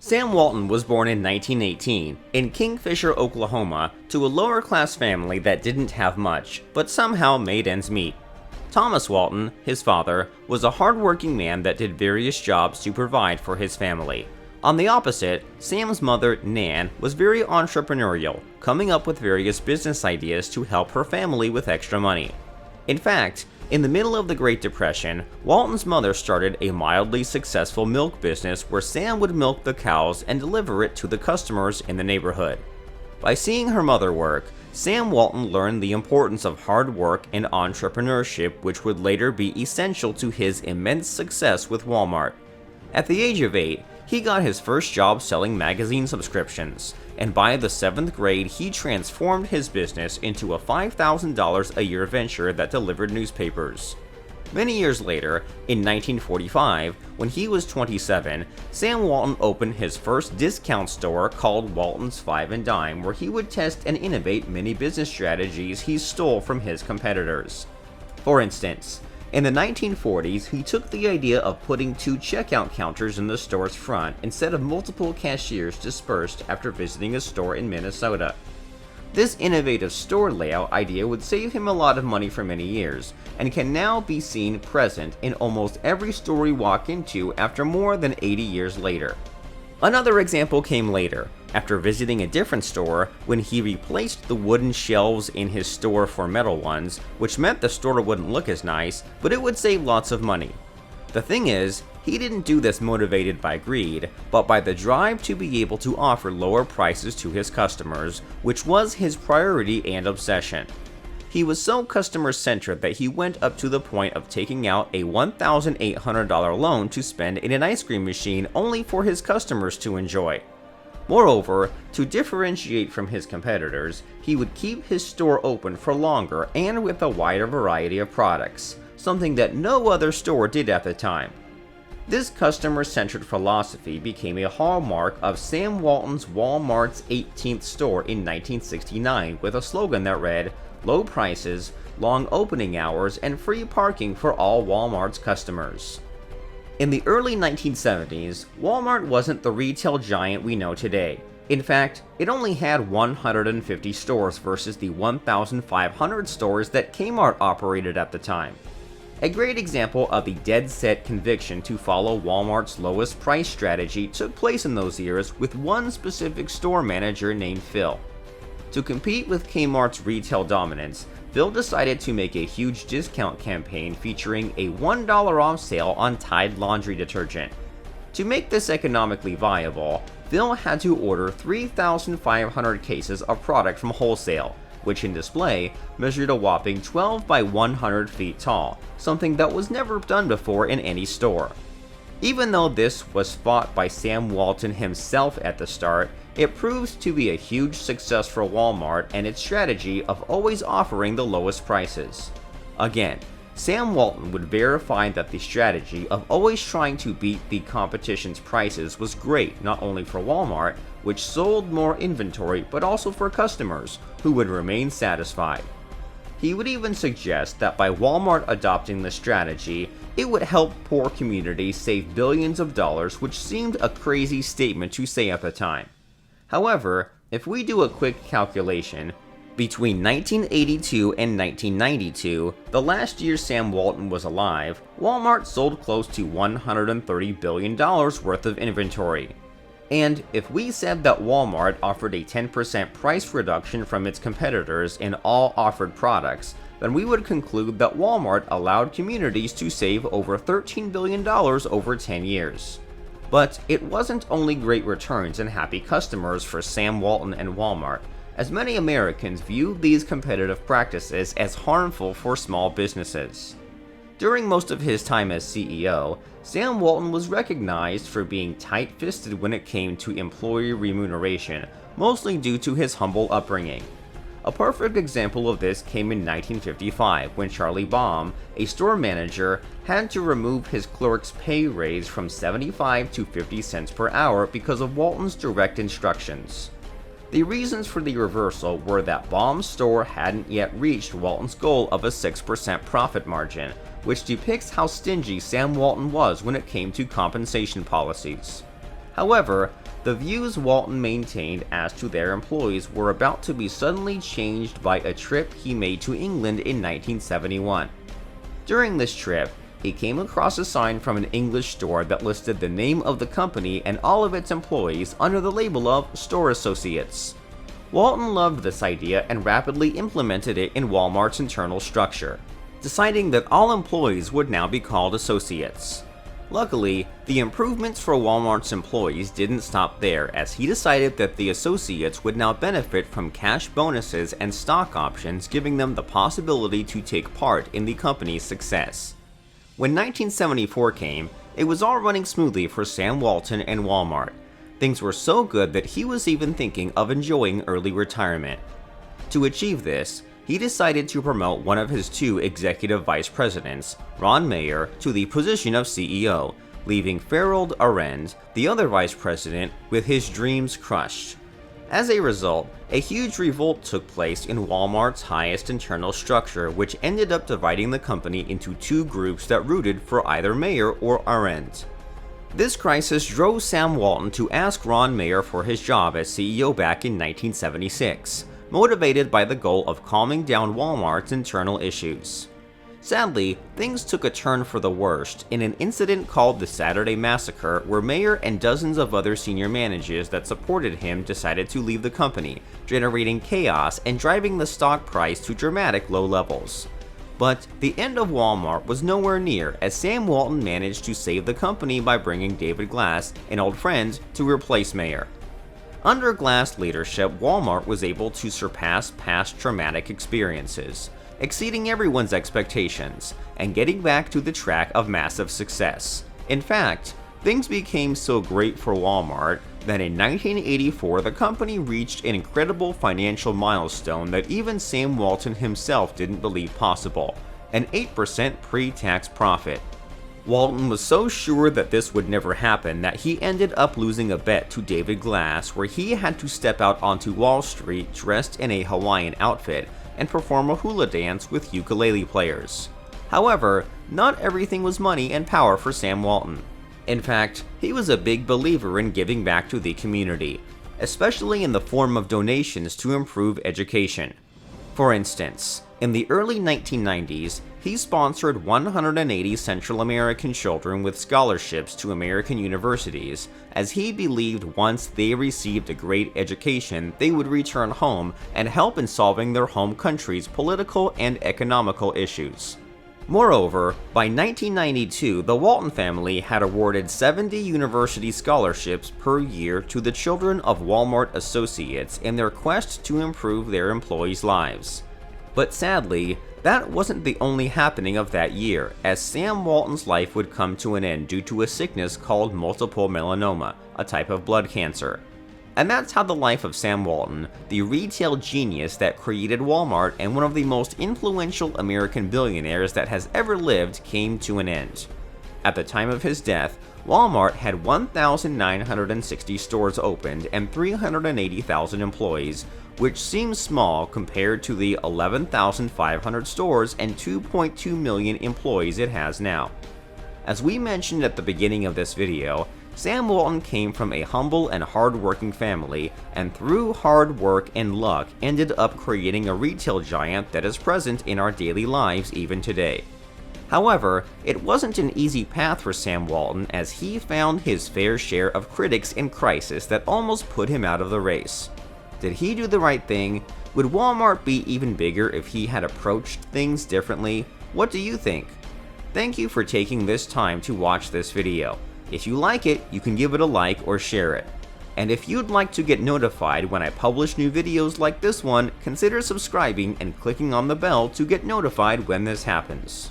Sam Walton was born in 1918 in Kingfisher, Oklahoma, to a lower-class family that didn't have much, but somehow made ends meet. Thomas Walton, his father, was a hard-working man that did various jobs to provide for his family. On the opposite, Sam's mother, Nan, was very entrepreneurial, coming up with various business ideas to help her family with extra money. In fact, in the middle of the Great Depression, Walton's mother started a mildly successful milk business where Sam would milk the cows and deliver it to the customers in the neighborhood. By seeing her mother work, Sam Walton learned the importance of hard work and entrepreneurship, which would later be essential to his immense success with Walmart. At the age of 8, he got his first job selling magazine subscriptions, and by the 7th grade he transformed his business into a $5,000 a year venture that delivered newspapers. Many years later, in 1945, when he was 27, Sam Walton opened his first discount store called Walton's Five and Dime, where he would test and innovate many business strategies he stole from his competitors. For instance, in the 1940s, he took the idea of putting 2 checkout counters in the store's front instead of multiple cashiers dispersed after visiting a store in Minnesota. This innovative store layout idea would save him a lot of money for many years, and can now be seen present in almost every store we walk into after more than 80 years later. Another example came later, after visiting a different store, when he replaced the wooden shelves in his store for metal ones, which meant the store wouldn't look as nice, but it would save lots of money. The thing is, he didn't do this motivated by greed, but by the drive to be able to offer lower prices to his customers, which was his priority and obsession. He was so customer-centered that he went up to the point of taking out a $1,800 loan to spend in an ice cream machine only for his customers to enjoy. Moreover, to differentiate from his competitors, he would keep his store open for longer and with a wider variety of products, something that no other store did at the time. This customer-centered philosophy became a hallmark of Sam Walton's Walmart's 18th store in 1969 with a slogan that read, "Low prices, long opening hours, and free parking for all Walmart's customers." In the early 1970s, Walmart wasn't the retail giant we know today. In fact, it only had 150 stores versus the 1,500 stores that Kmart operated at the time. A great example of the dead-set conviction to follow Walmart's lowest price strategy took place in those years with one specific store manager named Phil. To compete with Kmart's retail dominance, Phil decided to make a huge discount campaign featuring a $1 off sale on Tide laundry detergent. To make this economically viable, Phil had to order 3,500 cases of product from wholesale, which in display measured a whopping 12 by 100 feet tall, something that was never done before in any store. Even though this was fought by Sam Walton himself at the start, it proved to be a huge success for Walmart and its strategy of always offering the lowest prices. Again, Sam Walton would verify that the strategy of always trying to beat the competition's prices was great not only for Walmart, which sold more inventory, but also for customers, who would remain satisfied. He would even suggest that by Walmart adopting the strategy, it would help poor communities save billions of dollars, which seemed a crazy statement to say at the time. However, if we do a quick calculation, between 1982 and 1992, the last year Sam Walton was alive, Walmart sold close to $130 billion worth of inventory. And if we said that Walmart offered a 10% price reduction from its competitors in all offered products, then we would conclude that Walmart allowed communities to save over $13 billion over 10 years. But it wasn't only great returns and happy customers for Sam Walton and Walmart, as many Americans viewed these competitive practices as harmful for small businesses. During most of his time as CEO, Sam Walton was recognized for being tight-fisted when it came to employee remuneration, mostly due to his humble upbringing. A perfect example of this came in 1955 when Charlie Baum, a store manager, had to remove his clerk's pay raise from 75 to 50 cents per hour because of Walton's direct instructions. The reasons for the reversal were that Baum's store hadn't yet reached Walton's goal of a 6% profit margin, which depicts how stingy Sam Walton was when it came to compensation policies. However, the views Walton maintained as to their employees were about to be suddenly changed by a trip he made to England in 1971. During this trip, he came across a sign from an English store that listed the name of the company and all of its employees under the label of Store Associates. Walton loved this idea and rapidly implemented it in Walmart's internal structure, deciding that all employees would now be called associates. Luckily, the improvements for Walmart's employees didn't stop there, as he decided that the associates would now benefit from cash bonuses and stock options, giving them the possibility to take part in the company's success. When 1974 came, it was all running smoothly for Sam Walton and Walmart. Things were so good that he was even thinking of enjoying early retirement. To achieve this, he decided to promote one of his two executive vice presidents, Ron Mayer, to the position of CEO, leaving Harold Arend, the other vice president, with his dreams crushed. As a result, a huge revolt took place in Walmart's highest internal structure, which ended up dividing the company into two groups that rooted for either Mayer or Arend. This crisis drove Sam Walton to ask Ron Mayer for his job as CEO back in 1976, motivated by the goal of calming down Walmart's internal issues. Sadly, things took a turn for the worst in an incident called the Saturday Massacre, where Mayer and dozens of other senior managers that supported him decided to leave the company, generating chaos and driving the stock price to dramatic low levels. But the end of Walmart was nowhere near, as Sam Walton managed to save the company by bringing David Glass, an old friend, to replace Mayer. Under Glass' leadership, Walmart was able to surpass past traumatic experiences, exceeding everyone's expectations, and getting back to the track of massive success. In fact, things became so great for Walmart that in 1984 the company reached an incredible financial milestone that even Sam Walton himself didn't believe possible: an 8% pre-tax profit. Walton was so sure that this would never happen that he ended up losing a bet to David Glass, where he had to step out onto Wall Street dressed in a Hawaiian outfit and perform a hula dance with ukulele players. However, not everything was money and power for Sam Walton. In fact, he was a big believer in giving back to the community, especially in the form of donations to improve education. For instance, in the early 1990s, he sponsored 180 Central American children with scholarships to American universities, as he believed once they received a great education, they would return home and help in solving their home country's political and economical issues. Moreover, by 1992, the Walton family had awarded 70 university scholarships per year to the children of Walmart associates in their quest to improve their employees' lives. But sadly, that wasn't the only happening of that year, as Sam Walton's life would come to an end due to a sickness called multiple melanoma, a type of blood cancer. And that's how the life of Sam Walton, the retail genius that created Walmart and one of the most influential American billionaires that has ever lived, came to an end. At the time of his death, Walmart had 1,960 stores opened and 380,000 employees, which seems small compared to the 11,500 stores and 2.2 million employees it has now. As we mentioned at the beginning of this video, Sam Walton came from a humble and hard-working family, and through hard work and luck ended up creating a retail giant that is present in our daily lives even today. However, it wasn't an easy path for Sam Walton, as he found his fair share of critics in crisis that almost put him out of the race. Did he do the right thing? Would Walmart be even bigger if he had approached things differently? What do you think? Thank you for taking this time to watch this video. If you like it, you can give it a like or share it. And if you'd like to get notified when I publish new videos like this one, consider subscribing and clicking on the bell to get notified when this happens.